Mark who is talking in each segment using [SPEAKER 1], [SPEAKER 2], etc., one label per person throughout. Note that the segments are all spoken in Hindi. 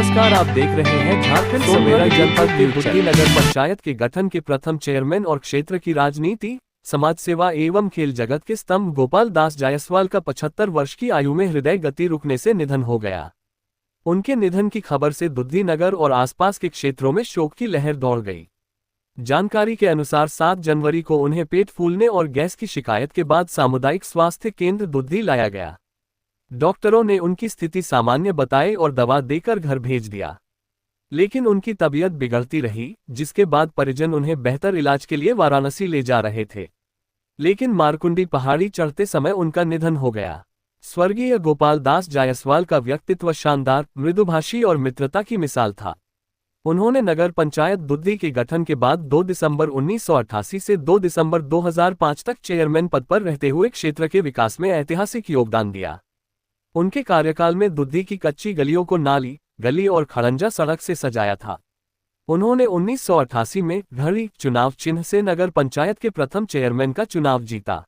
[SPEAKER 1] नमस्कार, आप देख रहे हैं झारखंड सवेरा जनपद के दुद्धी नगर पंचायत के गठन के प्रथम चेयरमैन और क्षेत्र की राजनीति, समाज सेवा एवं खेल जगत के स्तंभ गोपाल दास जायसवाल का 75 वर्ष की आयु में हृदय गति रुकने से निधन हो गया। उनके निधन की खबर से दुद्धी नगर और आसपास के क्षेत्रों में शोक की लहर दौड़ गई। जानकारी के अनुसार 7 जनवरी को उन्हें पेट फूलने और गैस की शिकायत के बाद सामुदायिक स्वास्थ्य केंद्र दुद्धी लाया गया। डॉक्टरों ने उनकी स्थिति सामान्य बताई और दवा देकर घर भेज दिया, लेकिन उनकी तबीयत बिगड़ती रही, जिसके बाद परिजन उन्हें बेहतर इलाज के लिए वाराणसी ले जा रहे थे, लेकिन मारकुंडी पहाड़ी चढ़ते समय उनका निधन हो गया। स्वर्गीय गोपाल दास जायसवाल का व्यक्तित्व शानदार, मृदुभाषी और मित्रता की मिसाल था। उन्होंने नगर पंचायत दुद्धी के गठन के बाद 2 दिसंबर 1988 से 2 दिसंबर 2005 तक चेयरमैन पद पर रहते हुए क्षेत्र के विकास में ऐतिहासिक योगदान दिया। उनके कार्यकाल में दुद्धी की कच्ची गलियों को नाली, गली और खड़ंजा सड़क से सजाया था। उन्होंने 1988 में घड़ी चुनाव चिन्ह से नगर पंचायत के प्रथम चेयरमैन का चुनाव जीता।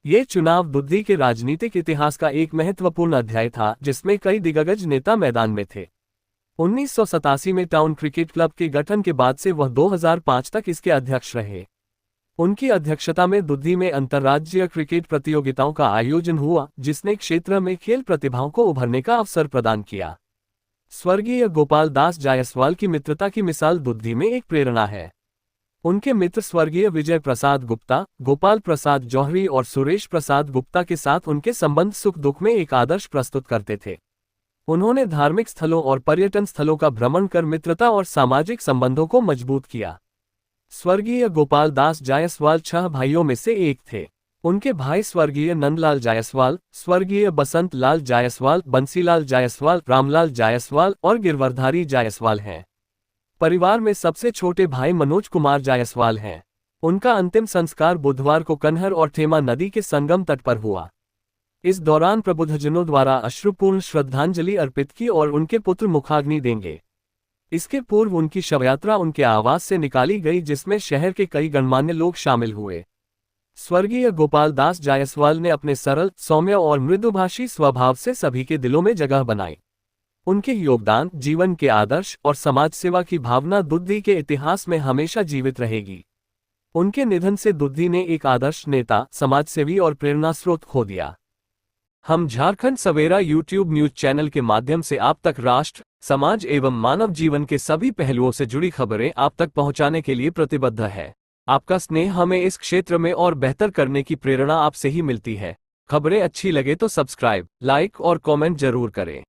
[SPEAKER 1] ये चुनाव दुद्धी के राजनीतिक इतिहास का एक महत्वपूर्ण अध्याय था, जिसमें कई दिग्गज नेता मैदान में थे। 1987 में टाउन क्रिकेट क्लब के गठन के बाद से वह 2005 तक इसके अध्यक्ष रहे। उनकी अध्यक्षता में दुद्धी में अंतर्राज्यीय क्रिकेट प्रतियोगिताओं का आयोजन हुआ, जिसने क्षेत्र में खेल प्रतिभाओं को उभरने का अवसर प्रदान किया। स्वर्गीय गोपाल दास जायसवाल की मित्रता की मिसाल दुद्धी में एक प्रेरणा है। उनके मित्र स्वर्गीय विजय प्रसाद गुप्ता, गोपाल प्रसाद जौहरी और सुरेश प्रसाद गुप्ता के साथ उनके संबंध सुख दुख में एक आदर्श प्रस्तुत करते थे। उन्होंने धार्मिक स्थलों और पर्यटन स्थलों का भ्रमण कर मित्रता और सामाजिक संबंधों को मजबूत किया। स्वर्गीय गोपाल दास जायसवाल 6 भाइयों में से एक थे। उनके भाई स्वर्गीय नंदलाल जायसवाल, स्वर्गीय बसंत लाल जायसवाल, बंसीलाल जायसवाल, रामलाल जायसवाल और गिरवरधारी जायसवाल हैं। परिवार में सबसे छोटे भाई मनोज कुमार जायसवाल हैं। उनका अंतिम संस्कार बुधवार को कन्हर और थेमा नदी के संगम तट पर हुआ। इस दौरान प्रबुद्धजनों द्वारा अश्रुपूर्ण श्रद्धांजलि अर्पित की और उनके पुत्र मुखाग्नि देंगे। इसके पूर्व उनकी शवयात्रा उनके आवास से निकाली गई, जिसमें शहर के कई गणमान्य लोग शामिल हुए। स्वर्गीय गोपाल दास जायसवाल ने अपने सरल, सौम्य और मृदुभाषी स्वभाव से सभी के दिलों में जगह बनाई। उनके योगदान, जीवन के आदर्श और समाज सेवा की भावना दुद्धी के इतिहास में हमेशा जीवित रहेगी। उनके निधन से दुद्धी ने एक आदर्श नेता, समाजसेवी और प्रेरणा स्रोत खो दिया। हम झारखंड सवेरा यूट्यूब न्यूज चैनल के माध्यम से आप तक राष्ट्र, समाज एवं मानव जीवन के सभी पहलुओं से जुड़ी खबरें आप तक पहुंचाने के लिए प्रतिबद्ध है। आपका स्नेह हमें इस क्षेत्र में और बेहतर करने की प्रेरणा आपसे ही मिलती है। खबरें अच्छी लगे तो सब्सक्राइब, लाइक और कमेंट जरूर करें।